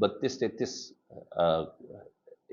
32-33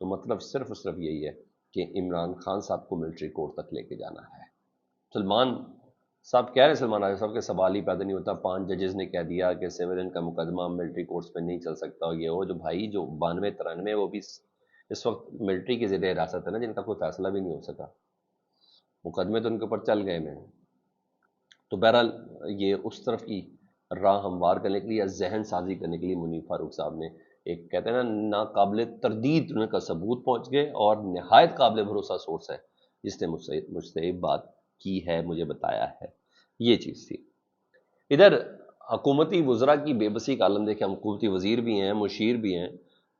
تو مطلب صرف اور صرف یہی ہے کہ عمران خان صاحب کو ملٹری کورٹ تک لے کے جانا ہے. سلمان صاحب کہہ رہے ہیں، سلمان عارف صاحب کے سوال ہی پیدا نہیں ہوتا. 5 ججز نے کہہ دیا کہ سیورن کا مقدمہ ملٹری کورٹس پہ نہیں چل سکتا. یہ وہ جو بھائی جو 92 93 وہ بھی اس وقت ملٹری کی زیر حراست ہے نا، جن کا کوئی فیصلہ بھی نہیں ہو سکا. مقدمے تو ان کے اوپر چل گئے میں. تو بہرحال یہ اس طرف کی راہ ہموار کرنے کے لیے یا ذہن سازی کرنے کے لیے منیب فاروق صاحب نے ایک کہتے ہیں نا ناقابل تردید ان کا ثبوت پہنچ گئے، اور نہایت قابل بھروسہ سورس ہے جس نے مجھ سے ایک بات کی ہے، مجھے بتایا ہے. یہ چیز تھی. ادھر حکومتی وزراء کی بے بسی کا عالم دیکھیں. ہم حکومتی وزیر بھی ہیں، مشیر بھی ہیں.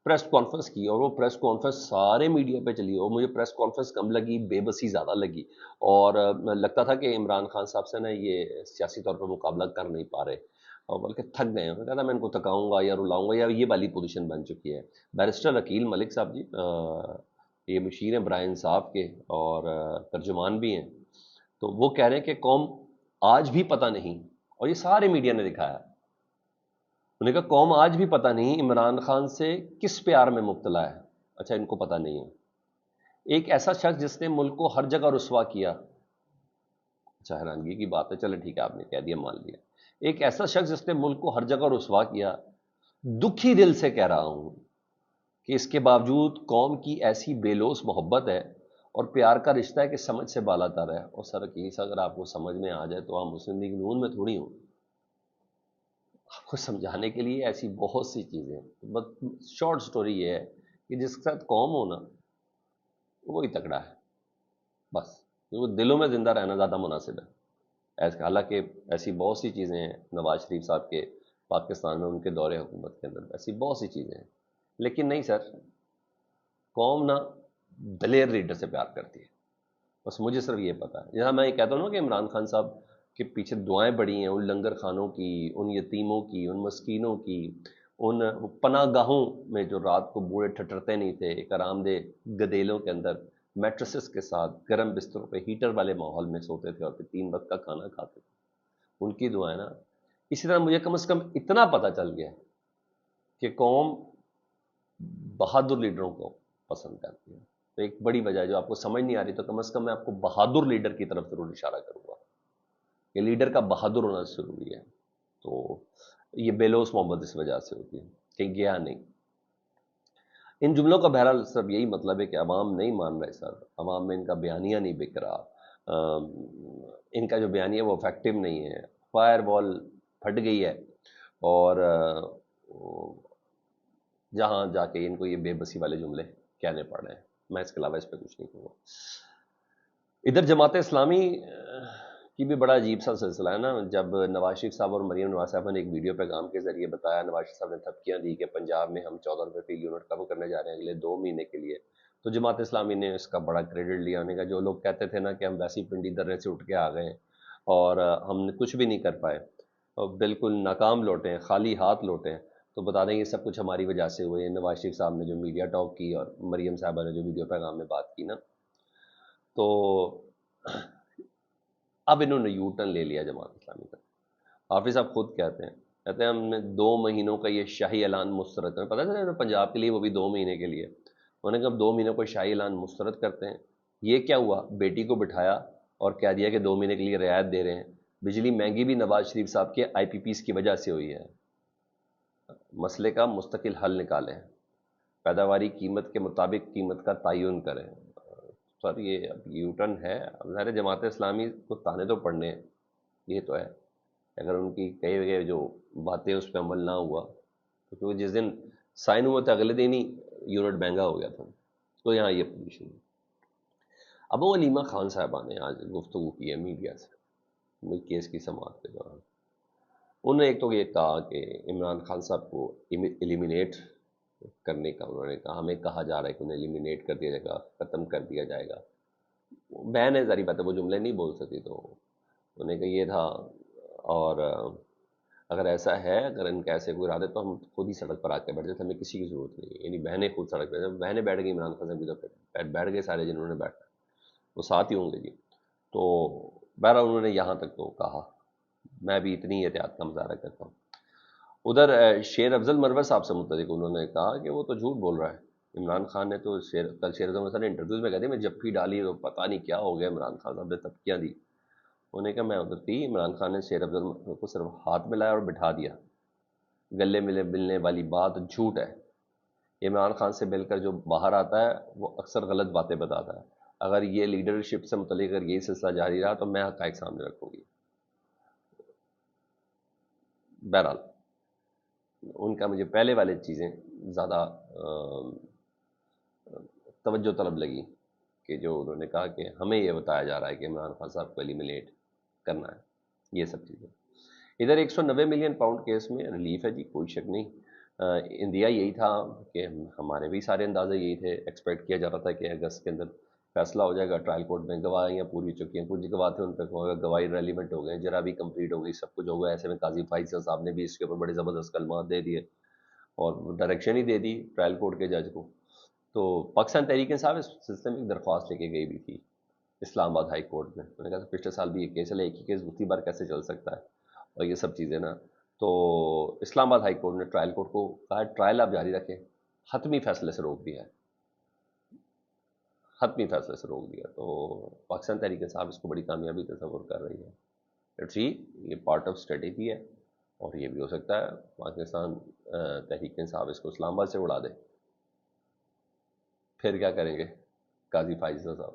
پریس کانفرنس کی اور وہ پریس کانفرنس سارے میڈیا پہ چلی، اور مجھے پریس کانفرنس کم لگی، بے بسی زیادہ لگی. اور لگتا تھا کہ عمران خان صاحب سے نا یہ سیاسی طور پر مقابلہ کر نہیں پا رہے، اور بلکہ تھک گئے ہیں. انہوں نے کہا تھا میں ان کو تھکاؤں گا یا رلاؤں گا، یا یہ والی پوزیشن بن چکی ہے. بیرسٹر عقیل ملک صاحب جی، یہ مشیر ہیں برائے انصاف کے اور ترجمان بھی ہیں، تو وہ کہہ رہے ہیں کہ قوم آج بھی پتہ نہیں، اور یہ سارے میڈیا نے دکھایا. انہوں نے کہا قوم آج بھی پتہ نہیں عمران خان سے کس پیار میں مبتلا ہے. اچھا ان کو پتہ نہیں ہے. ایک ایسا شخص جس نے ملک کو ہر جگہ رسوا کیا. اچھا حیرانگی کی بات ہے، چلے ٹھیک ہے آپ نے کہہ دیا مان لیا. ایک ایسا شخص جس نے ملک کو ہر جگہ رسوا کیا، دکھی دل سے کہہ رہا ہوں کہ اس کے باوجود قوم کی ایسی بے لوث محبت ہے اور پیار کا رشتہ ہے کہ سمجھ سے بالا تر ہے. اور سر عقیل سے اگر آپ کو سمجھ میں آ جائے تو آپ مسلم لیگ نون میں تھوڑی ہوں. آپ کو سمجھانے کے لیے ایسی بہت سی چیزیں ہیں. بس شارٹ سٹوری یہ ہے کہ جس کے ساتھ قوم ہو نا وہی تکڑا ہے بس. وہ دلوں میں زندہ رہنا زیادہ مناسب ہے. حالانکہ ایسی بہت سی چیزیں ہیں نواز شریف صاحب کے پاکستان میں ان کے دور حکومت کے اندر، ایسی بہت سی چیزیں ہیں، لیکن نہیں سر، قوم نا دلیر لیڈر سے پیار کرتی ہے. بس مجھے صرف یہ پتا ہے. جہاں میں یہ کہتا ہوں نا کہ عمران خان صاحب کے پیچھے دعائیں بڑی ہیں ان لنگر خانوں کی، ان یتیموں کی، ان مسکینوں کی، ان پناہ گاہوں میں جو رات کو بوڑھے ٹھٹرتے نہیں تھے، ایک آرام دہ گدیلوں کے اندر میٹرسز کے ساتھ گرم بستروں پہ ہیٹر والے ماحول میں سوتے تھے اور پھر 3 وقت کا کھانا کھاتے تھے. ان کی دعائیں نا. اسی طرح مجھے کم از کم اتنا پتہ چل گیا کہ قوم بہادر لیڈروں کو پسند کرتی ہے. تو ایک بڑی وجہ جو آپ کو سمجھ نہیں آ رہی تو کم از کم میں آپ کو بہادر لیڈر کی طرف ضرور اشارہ کروں گا کہ لیڈر کا بہادر ہونا ضروری ہے. تو یہ بے لوث محبت اس وجہ سے ہوتی ہے کہ گیا نہیں. ان جملوں کا بہرحال صرف یہی مطلب ہے کہ عوام نہیں مان رہے سر، عوام میں ان کا بیانیہ نہیں بک رہا، ان کا جو بیانیہ وہ افیکٹو نہیں ہے. فائر وال پھٹ گئی ہے، اور جہاں جا کے ان کو یہ بے بسی والے جملے کہنے پڑ رہے ہیں. میں اس کے علاوہ اس پہ کچھ نہیں کہوں گا. ادھر جماعت اسلامی کی بھی بڑا عجیب سا سلسلہ ہے نا. جب نواز شریف صاحب اور مریم نواز صاحب نے ایک ویڈیو پیغام کے ذریعے بتایا، نواز شریف صاحب نے دھمکیاں دی کہ پنجاب میں ہم 14 روپے فی یونٹ کم کرنے جا رہے ہیں اگلے 2 مہینے کے لیے، تو جماعت اسلامی نے اس کا بڑا کریڈٹ لیا. انہوں نے کہا جو لوگ کہتے تھے نا کہ ہم ویسی پنڈی درے سے اٹھ کے آ گئے اور ہم نے کچھ بھی نہیں کر پائے اور بالکل ناکام لوٹے ہیں، خالی ہاتھ لوٹے ہیں، تو بتا دیں یہ سب کچھ ہماری وجہ سے ہوئے. نواز شریف صاحب نے جو میڈیا ٹاک کی اور مریم صاحبہ نے جو ویڈیو پیغام میں بات کی نا، تو اب انہوں نے یو ٹرن لے لیا جماعت اسلامی کا. حافظ صاحب خود کہتے ہیں ہم نے 2 مہینوں کا یہ شاہی اعلان مسترد کریں. پتہ چلا پنجاب کے لیے وہ بھی 2 مہینے کے لیے. انہوں نے کہا 2 مہینوں کو شاہی اعلان مسترد کرتے ہیں. یہ کیا ہوا؟ بیٹی کو بٹھایا اور کہہ دیا کہ 2 مہینے کے لیے رعایت دے رہے ہیں. بجلی مہنگی بھی نواز شریف صاحب کے آئی پی پیز کی وجہ سے ہوئی ہے. مسئلے کا مستقل حل نکالیں، پیداواری قیمت کے مطابق قیمت کا تعین کریں. سر یہ اب یو ٹرن ہے. ظاہر جماعت اسلامی کو تانے تو پڑھنے ہیں، یہ تو ہے. اگر ان کی کئی گئے جو باتیں اس پہ عمل نہ ہوا تو کیونکہ جس دن سائن ہوا تھا اگلے دن ہی یونٹ مہنگا ہو گیا تھا. تو یہاں یہ پوزیشن ہے. ابو علیمہ خان صاحبہ نے آج گفتگو کی ہے میڈیا سے کیس کی سماعت کے دوران. انہوں نے ایک تو یہ کہا کہ عمران خان صاحب کو ایلیمینیٹ کرنے کا انہوں نے کہا، ہمیں کہا جا رہا ہے کہ انہیں ایلیمینیٹ کر دیا جائے گا، ختم کر دیا جائے گا. بہن ہے ظاہر بات ہے وہ جملے نہیں بول سکتی، تو انہوں نے کہا یہ تھا. اور اگر ایسا ہے، اگر ان کا ایسے کوئی ارادے تو ہم خود ہی سڑک پر آ کے بیٹھ جاتے، ہمیں کسی کی ضرورت نہیں ہے. یعنی بہنیں خود سڑک پہ، بہنیں بیٹھ گئی عمران خان سے بھی تو بیٹھ گئے سارے جنہوں نے بیٹھا وہ ساتھ ہی ہوں گے جی. تو بہرحال انہوں نے یہاں تک تو کہا. میں بھی اتنی احتیاط کا مظاہرہ کرتا ہوں. ادھر شیر افضل مرور صاحب سے متعلق انہوں نے کہا کہ وہ تو جھوٹ بول رہا ہے. عمران خان نے تو کل شیر اعظم نے انٹرویوز میں کہتے ہیں میں جب بھی ڈالی تو پتہ نہیں کیا ہو گیا عمران خان صاحب نے تبکیاں دی. انہوں نے کہا میں ادھر تھی، عمران خان نے شیر افضل کو صرف ہاتھ ملایا اور بٹھا دیا. گلے ملنے والی بات جھوٹ ہے. عمران خان سے مل کر جو باہر آتا ہے وہ اکثر غلط باتیں بتاتا ہے. اگر یہ لیڈرشپ سے متعلق اگر یہی سلسلہ جاری رہا تو میں حقائق سامنے رکھوں گی. بہرحال ان کا مجھے پہلے والی چیزیں زیادہ توجہ طلب لگی کہ جو انہوں نے کہا کہ ہمیں یہ بتایا جا رہا ہے کہ عمران خان صاحب کو ایلیمینیٹ کرنا ہے. یہ سب چیزیں ادھر 190 ملین پاؤنڈ کیس میں ریلیف ہے جی، کوئی شک نہیں. انڈیا یہی تھا کہ ہمارے بھی سارے اندازے یہی تھے، ایکسپیکٹ کیا جا رہا تھا کہ اگست کے اندر فیصلہ ہو جائے گا. ٹرائل کورٹ میں گواہیاں پوری چکی ہیں، کچھ گواہ تھے ان پہ گواہی ریلیونٹ ہو گئے، جرا بھی کمپلیٹ ہو گئی، سب کچھ ہو گیا. ایسے میں قاضی فائز صاحب نے بھی اس کے اوپر بڑے زبردست کلمات دے دیے اور ڈائریکشن ہی دے دی ٹرائل کورٹ کے جج کو. تو پاکستان تحریک انصاف اس سلسلے میں ایک درخواست لے کے گئی بھی تھی اسلام آباد ہائی کورٹ میں. میں نے کہا پچھلے سال بھی یہ کیس ہے، ایک ہی کیس دوسری بار کیسے چل سکتا ہے اور یہ سب چیزیں نا. تو اسلام آباد ہائی کورٹ نے ٹرائل کورٹ کو کہا ٹرائل آپ جاری رکھیں، حتمی فیصلے سے روک دیا ہے، حتمی فیصلے سے روک دیا. تو پاکستان تحریک انصاف اس کو بڑی کامیابی تصور کر رہی ہے. لیٹس سی، یہ پارٹ آف اسٹریٹجی ہے اور یہ بھی ہو سکتا ہے پاکستان تحریک انصاف اس کو اسلام آباد سے اڑا دے. پھر کیا کریں گے قاضی فائزہ صاحب؟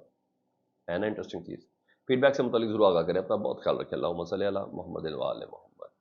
ہے نا انٹرسٹنگ چیز. فیڈ بیک سے متعلق ضرور آگاہ کریں. اپنا بہت خیال رکھیں. اللہم صلی علی محمد و آل محمد.